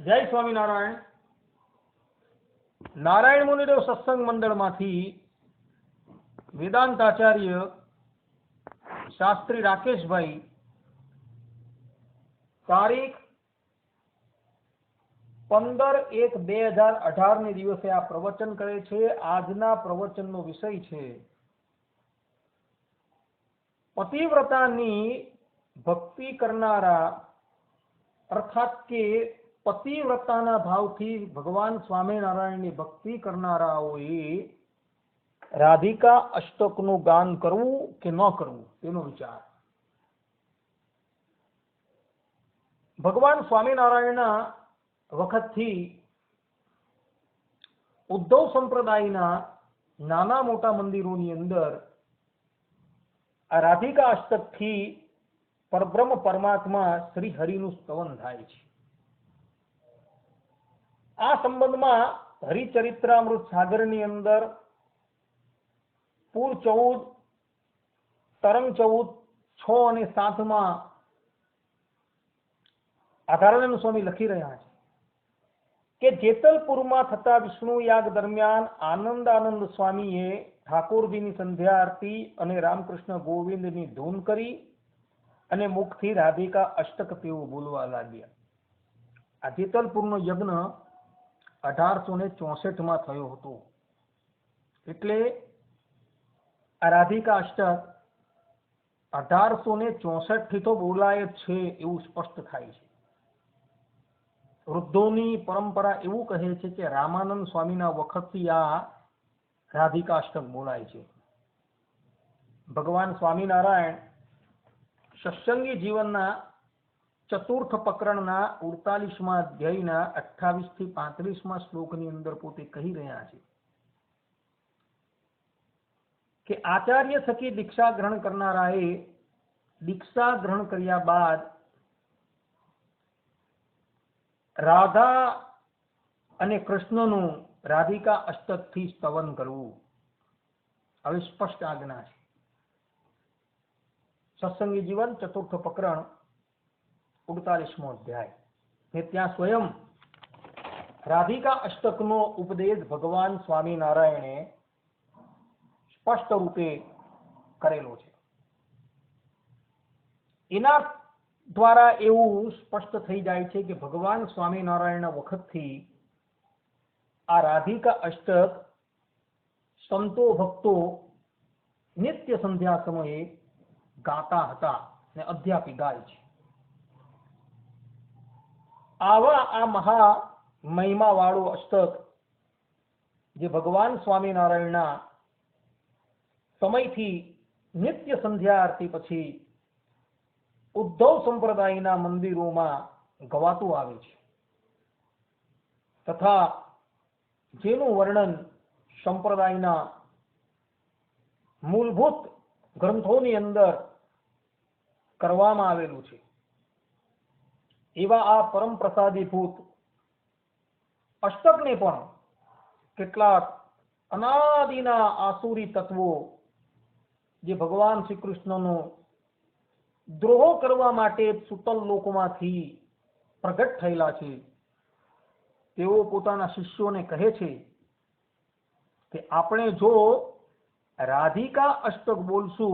जय स्वामीनारायण। नारायण मुनिदेव सत्संग मंडल मांथी वेदांताचार्य शास्त्री राकेश भाई तारीख 15/1/2018 ने दिवसे आ प्रवचन करे छे। आजना प्रवचननो विषय छे पतिव्रतानी भक्ति करनारा अर्थात के पतिव्रताना भावथी भगवान स्वामीनारायणनी भक्ति करनाराओए राधिका अष्टकनु गान करवू के न करवू तेनो विचार। भगवान स्वामीनारायणना वखतथी उद्धव संप्रदायना नाना मोटा मंदिरोनी अंदर आ राधिका अष्टकथी परब्रह्म परमात्मा श्री हरिनु स्तवन थाय छे। आ संबंध में हरिचरित्रामृत सागर अंदर पूर 14, तरंग 14, 6 और 7 में आधारानंद स्वामी लखी रहा है कि जेतलपुर में थता विष्णु याग दरमियान आनंदानंद स्वामीए ठाकुरजीनी संध्या आरती अने रामकृष्ण गोविंदनी धून करी अने मुखथी राधिका अष्टक तेओ बोलवा लाग्या। आ जेतलपुरनो यज्ञ 1864 में थयो हतो। एटले आ राधिका अष्टक 1864 थी तो बोलाय छे एवुं स्पष्ट थाय छे। वृद्धोनी परंपरा एवुं कहे छे कि रामानंद स्वामीना वखतथी आ राधिका अष्टक बोलाय छे। भगवान स्वामीनारायण सत्संगी जीवनना चतुर्थ प्रकरणना 48मा अध्यायना 28 થી 35मा श्लोकनी अंदर पोते कही रह्या छे कि आचार्य थकी दीक्षा ग्रहण करनाराए दीक्षा ग्रहण कर्या बाद राधा अने कृष्णनु राधिका अष्टक थी स्तवन करवू। हवे स्पष्ट आज्ञा छे। सत्संगी जीवन चतुर्थ प्रकरण 48मो अध्याय ने त्या स्वयं राधिका अष्टकनो उपदेश भगवान स्वामीनारायणे स्पष्ट रूपे करेलो छे। एना द्वारा एवं स्पष्ट थई जाय छे कि भगवान स्वामीनारायण वखतथी आ राधिका अष्टक संतो भक्तो नित्य संध्या समये गाता हता ने अद्यापि गाय छे। आवा आ महा महिमा वाळो अष्टक जे भगवान स्वामीनारायणना समयथी नित्य संध्या आरती पछी उद्धव संप्रदायना मंदिरोमां गवातुं आवे छे तथा जेनुं वर्णन संप्रदायना मूलभूत ग्रंथोनी अंदर करवामां आवेलुं छे। एवा आ परम प्रसादीभूत अष्टक ने पण केटलाक अनादिना आसुरी तत्वो जे भगवान श्री कृष्णनो द्रोह करवा माटे सुतल लोकमांथी प्रगट थयेला छे तेओ पोताना शिष्योने कहे छे कि आपणे जो राधिका अष्टक बोलशुं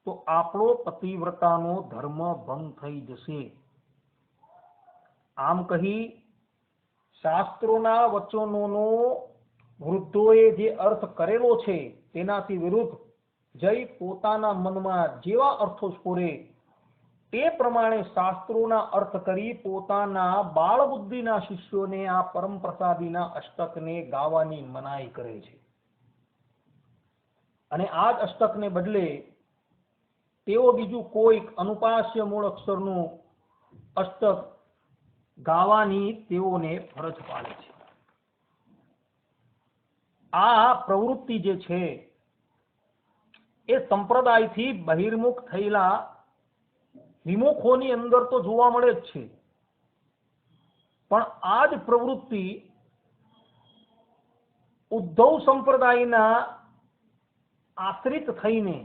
तो आपणो पतिव्रतानो धर्म भंग थई जशे। आम कही शास्त्रोना वचनोनो वृद्धोए जे अर्थ करेलो छे तेनाथी विरुद्ध जय पोताना मनमा जेवा अर्थो स्फुरे ते प्रमाणे शास्त्रोना अर्थ करी पोताना बाळ बुद्धिना शिष्योने आ परम प्रसादीना अष्टकने गावानी मनाई करे छे अने आज अष्टकने बदले तेओ बीजू कोईक अनुपास्य मूळ अक्षरनुं अष्टक गावानी तेओने फरज पाडे छे। आ प्रवृत्ति जे छे ए संप्रदायथी बहिर्मुख थयेला विमुखोनी अंदर तो जोवा मळे ज छे पण आज प्रवृत्ति उद्धव संप्रदायना आश्रित थईने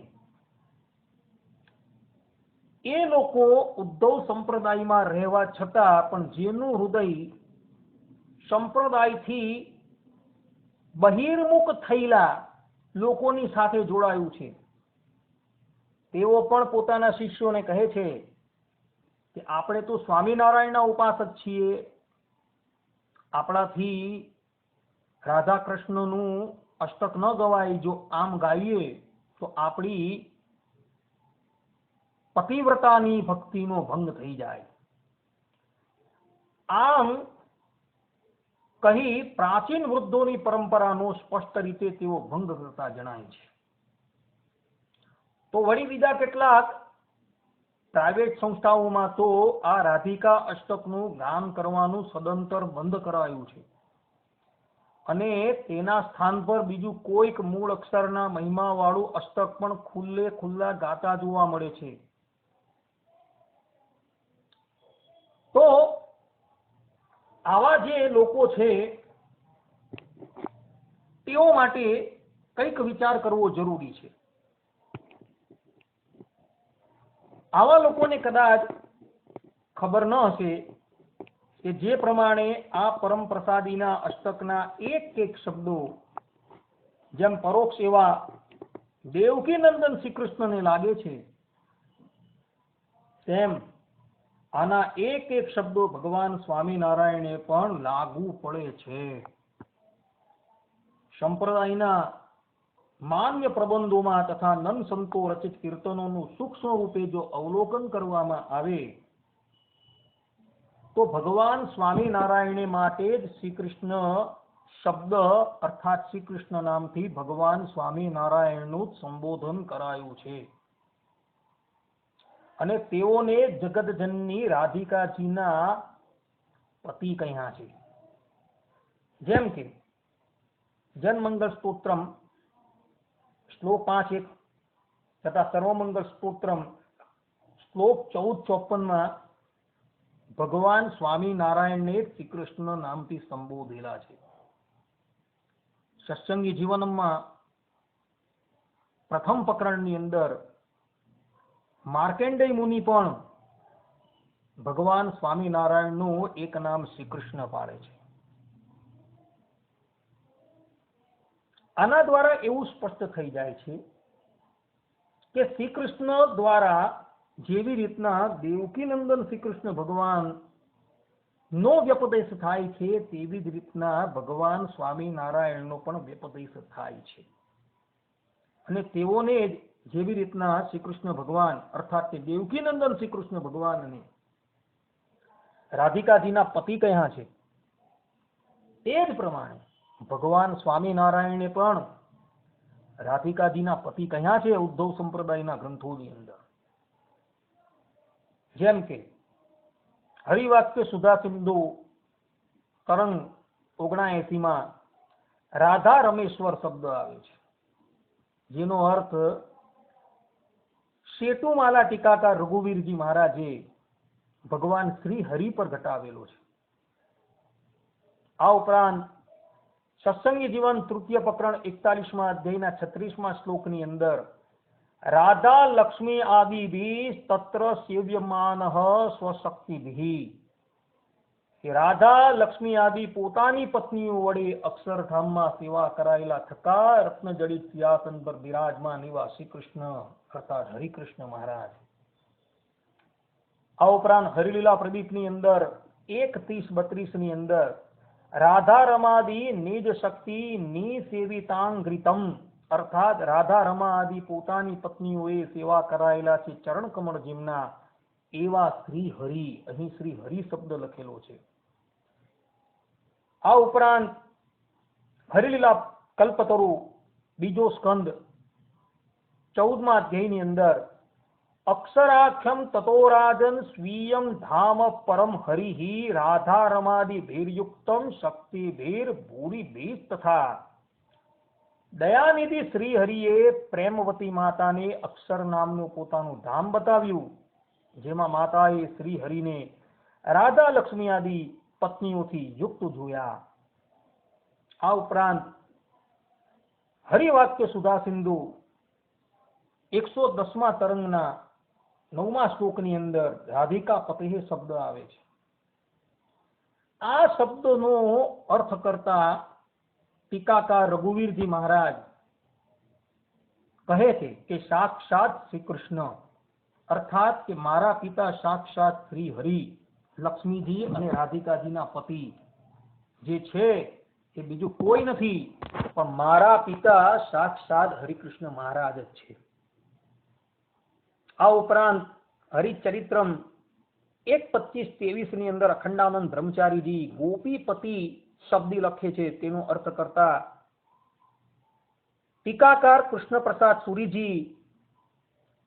ए लोको उद्धव संप्रदायमां रहेवा छतां पण जेनुं हृदय સંપ્રદાયથી બહિર્મુખ થયેલા લોકોની સાથે જોડાયું છે. તેઓ પણ પોતાના શિષ્યોને કહે છે કે આપણે તો સ્વામિનારાયણના ઉપાસક છીએ, આપણાથી રાધા કૃષ્ણનું અષ્ટક ન ગવાય, જો આમ ગાઈએ તો આપણી પતિવ્રતાની ભક્તિનો ભંગ થઈ જાય. આમ કહી પ્રાચીન વૃદ્ધોની પરંપરાનો સ્પષ્ટ રીતે તેઓ ભંગ કરતા જણાય છે. તો વળી બીજા કેટલાક પ્રાઇવેટ સંસ્થાઓમાં તો આ રાધિકા અષ્ટકનું ગાન કરવાનું સદંતર બંધ કરાયું છે અને તેના સ્થાન પર બીજું કોઈક મૂળ અક્ષરના મહિમાવાળું અષ્ટક પણ ખુલ્લે ખુલ્લા ગાતા જોવા મળે છે. તો આવા જે લોકો છે તેઓ માટે કંઈક વિચાર કરવો જરૂરી છે. આવા લોકોને કદાચ ખબર ન હશે કે જે પ્રમાણે આ પરમ પ્રસાદીના અષ્ટકના એક એક શબ્દો જેમ પરોક્ષ એવા દેવકી નંદન શ્રી કૃષ્ણને લાગે છે, તેમ આના એક એક શબ્દો ભગવાન સ્વામિનારાયણે પણ લાગુ પડે છે. સંપ્રદાયના માન્ય પ્રબંધોમાં તથા નન સંતો રચિત કીર્તનોનું સૂક્ષ્મ રૂપે જો અવલોકન કરવામાં આવે તો ભગવાન સ્વામિનારાયણ માટે જ શ્રી કૃષ્ણ શબ્દ અર્થાત શ્રી કૃષ્ણ નામથી ભગવાન સ્વામિનારાયણનું સંબોધન કરાયું છે અને તેઓને જગતજનની રાધિકાજીના પતિ કહ્યા છે. જેમ કે જનમંગલ સ્તોત્રમ શ્લોક 5.1 તથા સર્વમંગલ સ્તોત્રમ શ્લોક 14.54 ભગવાન સ્વામિનારાયણને શ્રી કૃષ્ણ નામથી સંબોધેલા છે. સત્સંગી જીવનમાં પ્રથમ પ્રકરણની અંદર માર્કંડેય મુનિ પણ ભગવાન સ્વામિનારાયણનું એક નામ શ્રી કૃષ્ણ પાડે છે. આના દ્વારા એવું સ્પષ્ટ થઈ જાય છે કે શ્રી કૃષ્ણ દ્વારા જેવી રીતના દેવકી નંદન શ્રી કૃષ્ણ ભગવાન નો વ્યપદેશ થાય છે, તેવી જ રીતના ભગવાન સ્વામિનારાયણનો પણ વ્યપદેશ થાય છે અને તેઓને જેવી રીતના શ્રી કૃષ્ણ ભગવાન અર્થાત દેવકી નંદન શ્રી કૃષ્ણ ભગવાનને રાધિકાજીના પતિ કહ્યા છે, તે જ પ્રમાણે ભગવાન સ્વામિનારાયણે પણ રાધિકાજીના પતિ કહ્યા છે ઉદ્ધવ સંપ્રદાયના ગ્રંથોની અંદર. જેમ કે હરિવાક્ય સુધા સિંધુ તરંગ 79 રાધા રમેશ્વર શબ્દ આવે છે, જેનો અર્થ શેતુમાલા ટીકાકાર રઘુવીરજી મહારાજે ભગવાન શ્રી હરિ પર ઘટાવેલો છે. આ ઉપરાંત સત્સંગી જીવન તૃતીય પ્રકરણ 41મા અધ્યાયના 36મા શ્લોકની અંદર રાધા લક્ષ્મી આદિભી તત્ર સેવ્યમાનઃ સ્વશક્તિભી, કે રાધા લક્ષ્મી આદિ પોતાની પત્નીઓ વડે અક્ષરધામમાં સેવા કરાયેલા થકા રત્નજડિત સિંહાસન પર બિરાજમાન એવા શ્રી કૃષ્ણ અર્થાત હરિકૃષ્ણ મહારાજ. આ ઉપરાંત હરિલીલા પ્રદીપની અંદર 1:30-32 ની અંદર રાધા રમાદી નિજ શક્તિ નિસેવિતાંગ્રિતમ અર્થાત રાધા રમા આદિ પોતાની પત્નીઓએ સેવા કરાયેલા છે ચરણ કમળ જેમના એવા શ્રી હરિ, અહીં શ્રી હરિ શબ્દ લખેલો છે. આ ઉપરાંત હરિલીલા કલ્પતરુ બીજો સ્કંદ 14મા અધ્યાયની અંદર અક્ષરાખ્યમ તતોરાજન સ્વીયમ ધામ પરમ હરિ રાધા રમાદિ ભેરયુક્તમ શક્તિ ભેર ભૂરી ભેસ તથા દયાનિધિ શ્રી હરિએ પ્રેમવતી માતાને અક્ષર નામનું પોતાનું ધામ બતાવ્યું, જેમાં માતાએ શ્રી હરિને રાધા લક્ષ્મી આદિ પત્નીઓથી યુક્ત જોયા. આ ઉપરાંત હરિવાક્ય સુધા સિંધુ 110મા તરંગના 9મા શ્લોકની અંદર રાધિકા પતે શબ્દ આવે છે. આ શબ્દનો અર્થ કરતા ટીકાકાર રઘુવીરજી મહારાજ કહે છે કે સાક્ષાત શ્રી કૃષ્ણ અર્થાત કે મારા પિતા સાક્ષાત શ્રી હરિ લક્ષ્મીજી અને રાધિકાજીના પતિ જે છે એ બીજું કોઈ નથી પણ મારા પિતા સાક્ષાત હરિકૃષ્ણ મહારાજ જ છે. આ ઉપરાંત હરિચરિત્રમ 1:25-23 ની અંદર અખંડાનંદ બ્રહ્મચારીજી ગોપીપતિ શબ્દ લખે છે. તેનો અર્થ કરતા ટીકાકાર કૃષ્ણ પ્રસાદ સુરીજી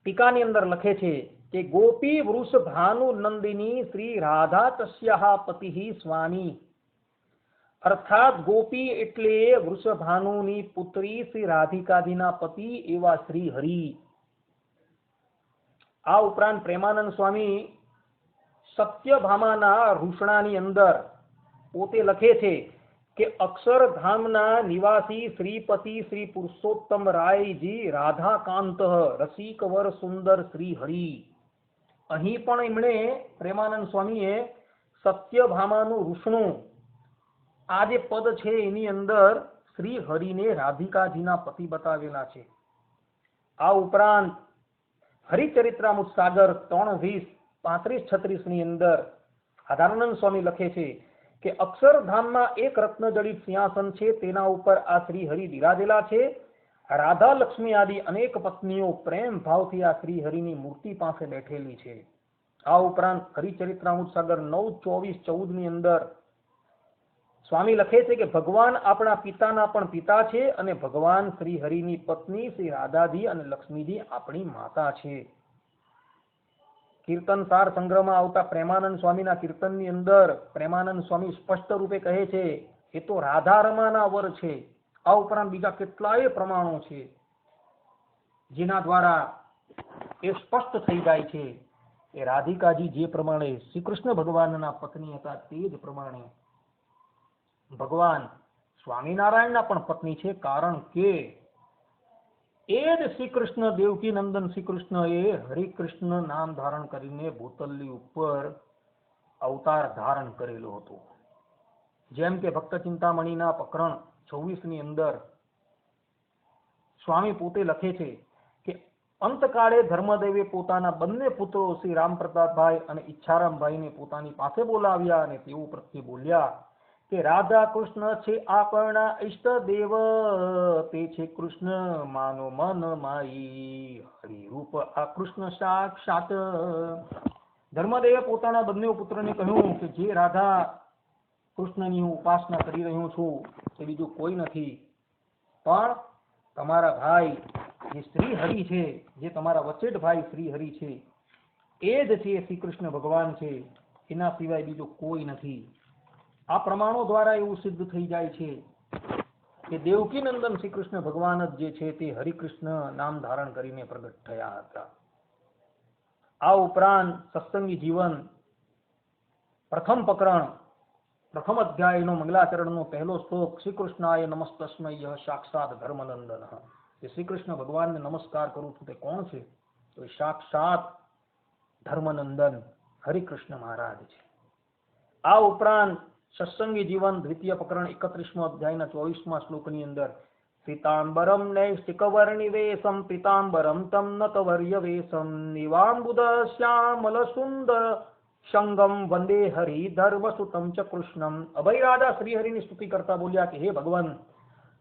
ટીકાની અંદર લખે છે કે ગોપી વૃષભાનુ નંદિની શ્રી રાધા તસ્યાહ પતિ સ્વામી અર્થાત ગોપી એટલે વૃષભાનુની પુત્રી શ્રી રાધિકાજીના પતિ એવા શ્રી હરિ. આ ઉપરાંત પ્રેમાનંદ સ્વામી સત્યભામાના રૂષણાની અંદર પોતે લખે છે કે અક્ષરધામના નિવાસી શ્રીપતિ શ્રી પુરુષોત્તમ રાયજી રાધાકાંત રસિકવર સુંદર શ્રી હરિ. અહીં પણ એમણે પ્રેમાનંદ સ્વામીએ સત્યભામાનું રૂષણું આ જે પદ છે એની અંદર શ્રી હરિને રાધિકાજીના પતિ બતાવેલા છે. આ ઉપરાંત હરિચરિત્રામૃત સાગર 3:20-35-36 ની અંદર આધારાનંદ સ્વામી લખે છે કે અક્ષરધામમાં એક રત્નજડિત સિંહાસન છે, તેના ઉપર આ શ્રી હરિ બિરાજેલા છે. રાધા લક્ષ્મી આદિ અનેક પત્નીઓ પ્રેમ ભાવથી આ શ્રી હરિની મૂર્તિ પાસે બેઠેલી છે. આ ઉપરાંત હરિચરિત્રામૃત સાગર 9:24-14 ની અંદર સ્વામી લખે છે કે ભગવાન આપણા પિતાના પણ પિતા છે અને ભગવાન શ્રી હરિની પત્ની શ્રી રાધાજી અને લક્ષ્મીજી આપણી માતા છે. કીર્તન સાર સંગ્રહમાં આવતા પ્રેમાનંદ સ્વામીના કીર્તનની અંદર પ્રેમાનંદ સ્વામી સ્પષ્ટ રૂપે કહે છે એ તો રાધા રમાના વર છે. આ ઉપરાંત બીજા કેટલાય પ્રમાણો છે જેના દ્વારા એ સ્પષ્ટ થઈ જાય છે કે રાધિકાજી જે પ્રમાણે શ્રી કૃષ્ણ ભગવાનના પત્ની હતા તે જ પ્રમાણે ભગવાન સ્વામિનારાયણના પણ પત્ની છે. કારણ કે એ જ શ્રી કૃષ્ણ દેવકી નંદન શ્રી કૃષ્ણ એ હરિકૃષ્ણ નામ ધારણ કરીને ભૂતલની ઉપર અવતાર ધારણ કરેલો હતો. જેમ કે ભક્ત ચિંતામણીના પ્રકરણ 26 ની અંદર સ્વામી પોતે લખે છે કે અંતકાળે ધર્મદેવે પોતાના બંને પુત્રો શ્રી રામપ્રતાપભાઈ અને ઈચ્છારામભાઈને પોતાની પાસે બોલાવ્યા અને તેઓ પ્રત્યે બોલ્યા કે રાધા કૃષ્ણ છે આપણા ઈષ્ટ દેવ, તે છે કૃષ્ણ માનો મન માઈ, હરિરૂપ આ કૃષ્ણ સાક્ષાત. ધર્મદેવે પોતાના બંને પુત્રને કહ્યું કે જે રાધા કૃષ્ણની હું ઉપાસના કરી રહ્યો છું તે બીજું કોઈ નથી પણ તમારા ભાઈ જે શ્રી હરિ છે, જે તમારા વચેટ ભાઈ શ્રી હરિ છે એ જ છે શ્રી કૃષ્ણ ભગવાન છે, એના સિવાય બીજું કોઈ નથી. આ પ્રમાણો દ્વારા એવું સિદ્ધ થઈ જાય છે કે દેવકી નંદન શ્રી કૃષ્ણ ભગવાન જ જે છે તે હરિકૃષ્ણ નામ ધારણ કરીને પ્રગટ થયા હતા. આ ઉપરાંત સત્સંગી જીવન પ્રથમ પ્રકરણ પ્રથમ અધ્યાયનો મંગલાચરણનો પહેલો શ્લોક શ્રી કૃષ્ણાય નમસ્તસ્મય સાક્ષાત ધર્મનંદન. એ શ્રી કૃષ્ણ ભગવાનને નમસ્કાર કરું છું તે કોણ છે? તો એ સાક્ષાત ધર્મનંદન હરિકૃષ્ણ મહારાજ છે. આ ઉપરાંત સત્સંગી જીવન દ્વિતીય પ્રકરણ 31મો અધ્યાયના 24મા શ્લોકની અંદર પીતાંબરમ નૈષ્ટિકવર્ણિવેશમ પીતાંબરમ તમ નતવર્યવેશમ નિવાંબુદ શ્યામલ સુંદર સંગમ વંદે હરિ ધર્મસુતમ ચ કૃષ્ણમ. અભય રાજા શ્રી હરિની સ્તુતિ કરતા બોલ્યા કે હે ભગવાન,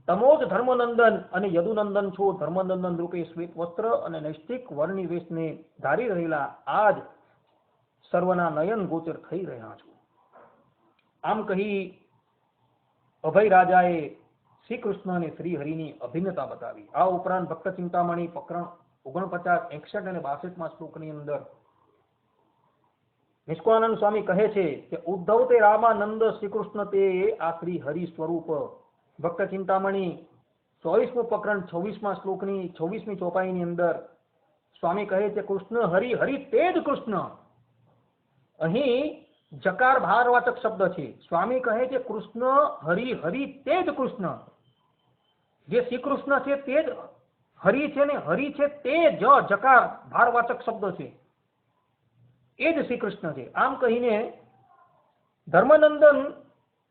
તમો જ ધર્મનંદન અને યદુનંદન છો. ધર્મનંદન રૂપે શ્વેત વસ્ત્ર અને નૈષ્ટિક વર્ણિવેશને ધારી રહેલા આજ સર્વના નયન ગોચર થઈ રહ્યા છો. આમ કહી અભય રાજાએ શ્રી કૃષ્ણ અને શ્રી હરિની અભિન્નતા બતાવી. આ ઉપરાંત ભક્ત ચિંતામણી પ્રકરણ 49, 61 અને 62મા શ્લોકની અંદર નિષ્કાનંદ સ્વામી કહે છે કે ઉદ્ધવ તે રામાનંદ શ્રી કૃષ્ણ તે આ શ્રી હરિ સ્વરૂપ. ભક્ત ચિંતામણી 24મું પ્રકરણ 26મા શ્લોકની 26મી ચોપાઈની અંદર સ્વામી કહે છે કૃષ્ણ હરિ હરિ તે જ કૃષ્ણ. અહીં જકાર ભારવાચક શબ્દ છે. સ્વામી કહે છે કૃષ્ણ હરિ હરિ તે જ કૃષ્ણ. જે શ્રી કૃષ્ણ છે તે જ હરિ છે ને હરિ છે તે જ જકાર ભારવાચક શબ્દ છે, એ જ શ્રી કૃષ્ણ છે. આમ કહીને ધર્મનંદન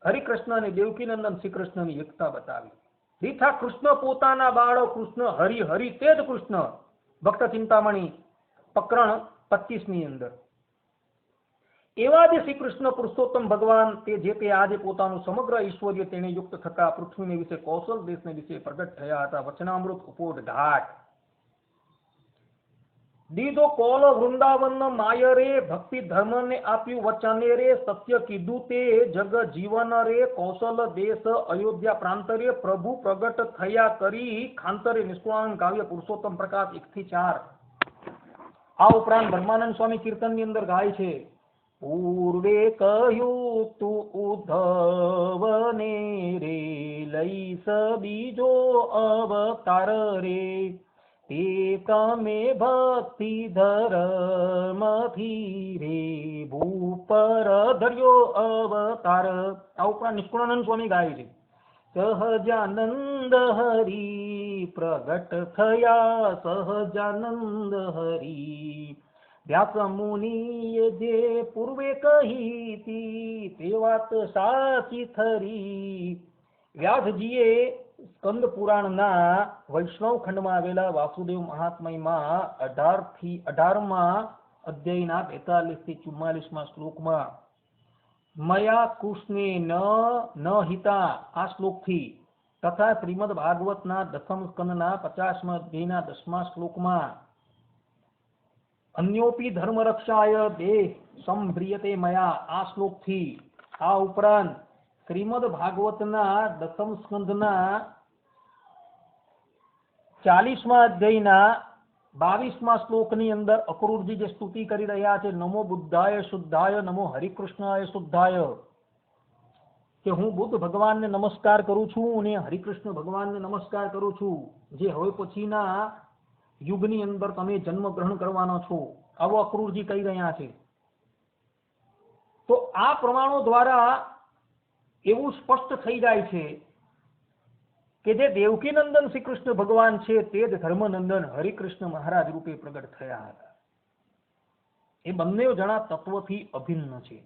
હરિકૃષ્ણ અને દેવકીનંદન શ્રી કૃષ્ણની એકતા બતાવી. રીઠા કૃષ્ણ પોતાના બાળો કૃષ્ણ હરિ હરિ તે જ કૃષ્ણ. ભક્ત ચિંતામણી પ્રકરણ 25 ની અંદર એવા જે શ્રી કૃષ્ણ પુરુષોત્તમ ભગવાન તે જે તે આજે પોતાનું સમગ્ર ઐશ્વર્ય તેને યુક્ત થતા પૃથ્વીને વિશે કૌશલ દેશને વિશે પ્રગટ થયા હતા. વચનામૃત ઉપોટ ઘાટ દીધો કોલ વૃંદાવન માય રે ભક્તિ ધર્મ ને આપ્યું વચને રે સત્ય કીધું તે જગ જીવન રે કૌશલ દેશ અયોધ્યા પ્રાંત રે પ્રભુ પ્રગટ થયા કરી ખાંતરે નિષ્કુળાનંદ કાવ્ય પુરુષોત્તમ પ્રકાશ 1 થી 4. આ ઉપરાંત બ્રહ્માનંદ સ્વામી કીર્તન ની અંદર ગાય છે પૂર્વે કહ્યું તું ઉદ્ધવને રે લઈશ બીજો અવતાર રે તે તમે ભક્તિ ધર્મથી રે ભૂપર ધર્યો અવતાર. આ ઉપરાંત નિષ્કુળાનંદ સ્વામી ગાય છે સહજાનંદ હરી પ્રગટ થયા સહજાનંદ હરી વ્યાસ મુનિએ જે પૂર્વે કહી તી તે વાત સાચી થરી. વ્યાસજીએ સ્કંદ પુરાણના વૈષ્ણવ ખંડમાં આવેલા વાસુદેવ મહાત્મયમાં 18માં અધ્યાયના 43 થી 44માં શ્લોકમાં મયા કૃષ્ણે ન હિતા આ શ્લોકથી તથા શ્રીમદ ભાગવતના 10મ સ્કંદના 50મા અધ્યાયના 10મા શ્લોકમાં અન્યોપી ધર્મ રક્ષાય દેહ સંભ્રિયતે મયા આ શ્લોકથી આ ઉપરાંત શ્રીમદ ભાગવતના 10મ સ્કંદના 40મા અધ્યાયના 22મા શ્લોકની અંદર અક્રૂરજી જે સ્તુતિ કરી રહ્યા છે નમો બુદ્ધાય શુદ્ધાય નમો હરિકૃષ્ણાય શુદ્ધાય કે હું બુદ્ધ ભગવાનને નમસ્કાર કરું છું અને હરિકૃષ્ણ ભગવાનને નમસ્કાર કરું છું જે હવે પછીના યુગની અંદર તમે જન્મ ગ્રહણ કરવાનો છો આવો અક્રૂરજી કહી રહ્યા છે. તો આ પ્રમાણો દ્વારા એવું સ્પષ્ટ થઈ જાય છે કે જે દેવકીનંદન શ્રી કૃષ્ણ ભગવાન છે તે જ ધર્મનંદન હરિકૃષ્ણ મહારાજ રૂપે પ્રગટ થયા હતા. એ બંને જણા તત્વથી અભિન્ન છે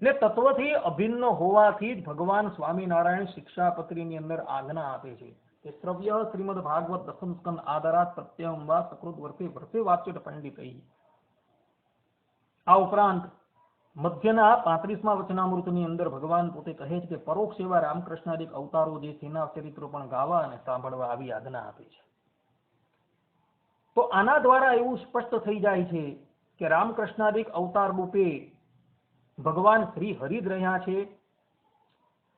ને તત્વથી અભિન્ન હોવાથી જ ભગવાન સ્વામિનારાયણ શિક્ષાપત્રીની અંદર આજ્ઞા આપે છે કે શ્રવ્ય શ્રીમદ ભાગવત 10મ સ્કંદ આદરાત પ્રત્યમ વા સકૃત વર્ષે વર્ષે વાચ્યત પંડિતૈ. આ ઉપરાંત મધ્યના 35મા વચનામૃતની અંદર ભગવાન પોતે કહે છે કે પરોક્ષ એવા રામકૃષ્ણાદિક અવતારો જે તેના ચરિત્રો પણ ગાવા અને સાંભળવા આવી આજ્ઞા આપે છે. તો આના દ્વારા એવું સ્પષ્ટ થઈ જાય છે કે રામકૃષ્ણાદિક અવતાર રૂપે ભગવાન શ્રી હરિ જ રહ્યા છે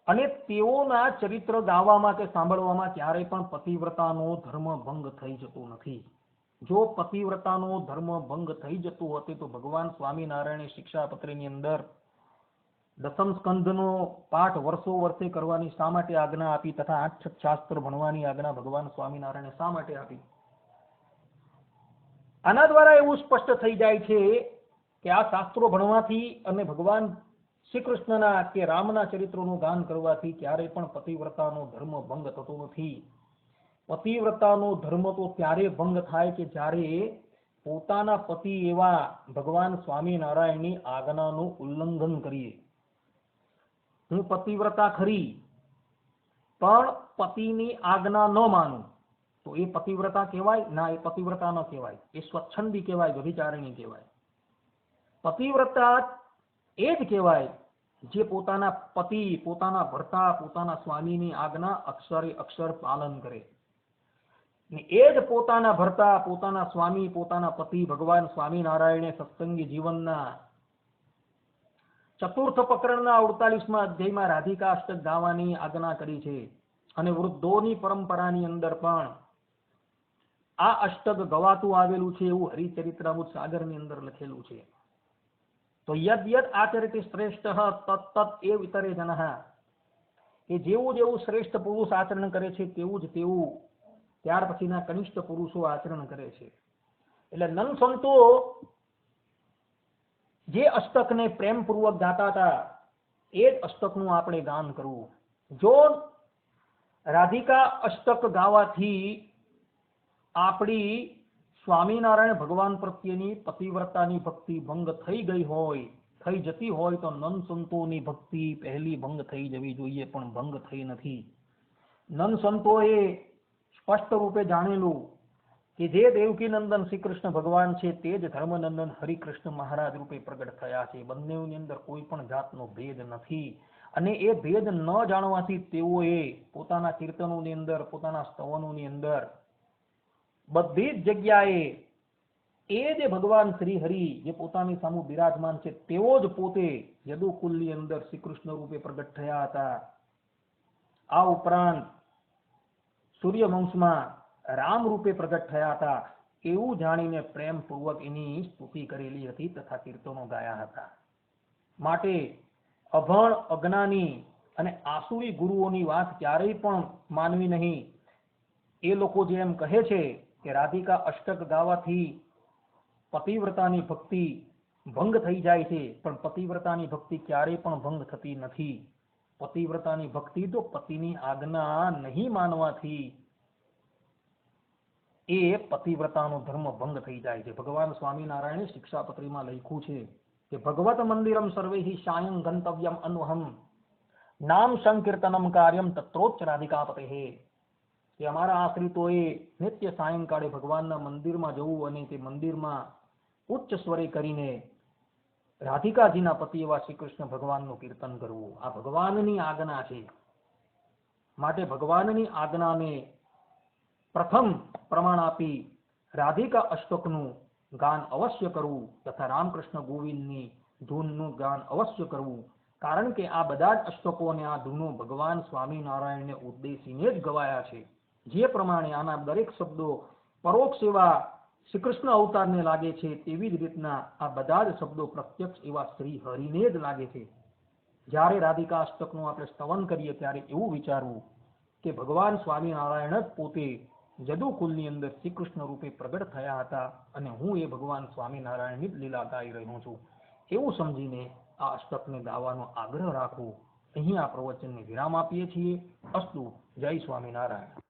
અને તેઓના ચરિત્ર ગાવામાં કે સાંભળવામાં ક્યારેય પણ પતિવ્રતાનો ધર્મ ભંગ થઈ જતો નથી. જો પતિવ્રતાનો ધર્મ ભંગ થઈ જતો હતો તો ભગવાન સ્વામિનારાયણે શિક્ષાપત્રીની અંદર 10મ સ્કંદનો પાઠ વર્ષો વર્ષે કરવાની શા માટે આજ્ઞા આપી તથા 8 શાસ્ત્ર ભણવાની આજ્ઞા ભગવાન સ્વામિનારાયણે શા માટે આપી? આના દ્વારા એવું સ્પષ્ટ થઈ જાય છે કે આ શાસ્ત્રો ભણવાથી અને ભગવાન શ્રી કૃષ્ણના કે રામના ચરિત્રોનું ગાન કરવાથી ક્યારેય પણ પતિવ્રતાનો ધર્મ ભંગ થતો નથી. પતિવ્રતાનો ધર્મ તો ત્યારે ભંગ થાય કે જ્યારે પોતાના પતિ એવા ભગવાન સ્વામિનારાયણની આજ્ઞાનું ઉલ્લંઘન કરીએ. હું પતિવ્રતા ખરી પણ પતિની આજ્ઞા ન માનું તો એ પતિવ્રતા કહેવાય? ના, એ પતિવ્રતા ન કહેવાય, એ સ્વચ્છંદી કહેવાય, વ્યભિચારિણી કહેવાય. પતિવ્રતા એ જ કહેવાય જે પોતાના પતિ, પોતાના ભર્તા, પોતાના સ્વામીની આજ્ઞા અક્ષરે અક્ષર પાલન કરે. એ જ પોતાના ભર્તા, પોતાના સ્વામી, પોતાના પતિ ભગવાન સ્વામિનારાયણે સત્સંગી જીવનના 4th પ્રકરણના 48મા અધ્યાયમાં રાધિકા અષ્ટક ગાવાની આજ્ઞા કરી છે અને વૃદ્ધોની પરંપરાની અંદર પણ આ અષ્ટક ગવાતું આવેલું છે એવું હરિચરિત્રામૃત સાગરની અંદર લખેલું છે. તો યદ યદ આચરતિ શ્રેષ્ઠ તત્ એવ ઇતરે જનઃ, કે જેવું જેવું શ્રેષ્ઠ પુરુષ આચરણ કરે છે તેવું જ તેવું ત્યાર પછીના કનિષ્ઠ પુરુષો આચરણ કરે છે. એટલે નન સંતો જે અષ્ટકને પ્રેમપૂર્વક ગાતા હતા એ જ અષ્ટકનું આપણે ગાન કરવું. જો રાધિકા અષ્ટક ગાવાથી આપણી સ્વામિનારાયણ ભગવાન પ્રત્યેની પતિવ્રતાની ભક્તિ ભંગ થઈ ગઈ હોય થઈ જતી હોય તો નંદ સંતોની ભક્તિ પહેલી ભંગ થઈ જવી જોઈએ, પણ ભંગ થઈ નથી. નંદ સંતોએ સ્પષ્ટ રૂપે જાણેલું કે જે દેવકી નંદન શ્રી કૃષ્ણ ભગવાન છે તે જ ધર્મનંદન હરિકૃષ્ણ મહારાજ રૂપે પ્રગટ થયા છે. બંનેની અંદર કોઈ પણ જાતનો ભેદ નથી. અને એ ભેદ ન જાણવાથી તેઓએ પોતાના કીર્તનોની અંદર, પોતાના સ્તવનોની અંદર બધી જ જગ્યાએ એ જે ભગવાન શ્રી હરિ જે પોતાની સામે બિરાજમાન છે તેઓ જ પોતે યદુકુલની અંદર શ્રી કૃષ્ણ રૂપે પ્રગટ થયા હતા. આ ઉપરાંત સૂર્યવંશમાં રામ રૂપે પ્રગટ થયા હતા એવું જાણીને પ્રેમપૂર્વક એની સ્તુતિ કરેલી હતી તથા કીર્તનો ગાયા હતા. માટે અભણ, અજ્ઞાની અને આસુરી ગુરુઓની વાત ક્યારેય પણ માનવી નહીં. એ લોકો જે એમ કહે છે કે રાધિકા અષ્ટક ગાવાથી પતિવ્રતાની ભક્તિ ભંગ થઈ જાય છે, પણ પતિવ્રતાની ભક્તિ ક્યારેય પણ ભંગ થતી નથી. પતિવ્રતાની ભક્તિ તો પતિની આજ્ઞા નહીં માનવાથી એ પતિવ્રતાનો ધર્મ ભંગ થઈ જાય છે. ભગવાન સ્વામિનારાયણે શિક્ષાપત્રીમાં લખ્યું છે કે ભગવત મંદિરમ સર્વૈઃ સાયં ગંતવ્યમ અન્વહમ નામ સંકીર્તનમ કાર્યમ તત્રોચ્ચ રાધિકાપતેઃ. કે અમારા આશ્રિતોએ નિત્ય સાયંકાળે ભગવાનના મંદિરમાં જવું અને તે મંદિરમાં ઉચ્ચ સ્વરે કરીને રાધિકાજીના પતિ એવા શ્રી કૃષ્ણ ભગવાનનું કીર્તન કરવું આ ભગવાનની આજ્ઞા છે. માટે ભગવાનની આજ્ઞાને પ્રથમ પ્રમાણ આપી રાધિકા અષ્ટકનું ગાન અવશ્ય કરવું તથા રામકૃષ્ણ ગોવિંદની ધૂનનું ગાન અવશ્ય કરવું. કારણ કે આ બધા જ અષ્ટકો અને આ ધૂનો ભગવાન સ્વામિનારાયણને ઉદ્દેશીને જ ગવાયા છે. જે પ્રમાણે આના દરેક શબ્દો પરોક્ષ એવા શ્રી કૃષ્ણ અવતારને લાગે છે તેવી જ રીતના આ બધા જ શબ્દો પ્રત્યક્ષ એવા શ્રી હરિને જ લાગે છે. જ્યારે રાધિકા અષ્ટકનું આપણે સ્તવન કરીએ ત્યારે એવું વિચારવું કે ભગવાન સ્વામિનારાયણ જ પોતે યદુકુલની અંદર શ્રી કૃષ્ણ રૂપે પ્રગટ થયા હતા અને હું એ ભગવાન સ્વામિનારાયણની જ લીલા ગાઈ રહ્યો છું એવું સમજીને આ અષ્ટકને ગાવાનો આગ્રહ રાખવો. અહીં આ પ્રવચનને વિરામ આપીએ છીએ. અસ્તુ. જય સ્વામિનારાયણ.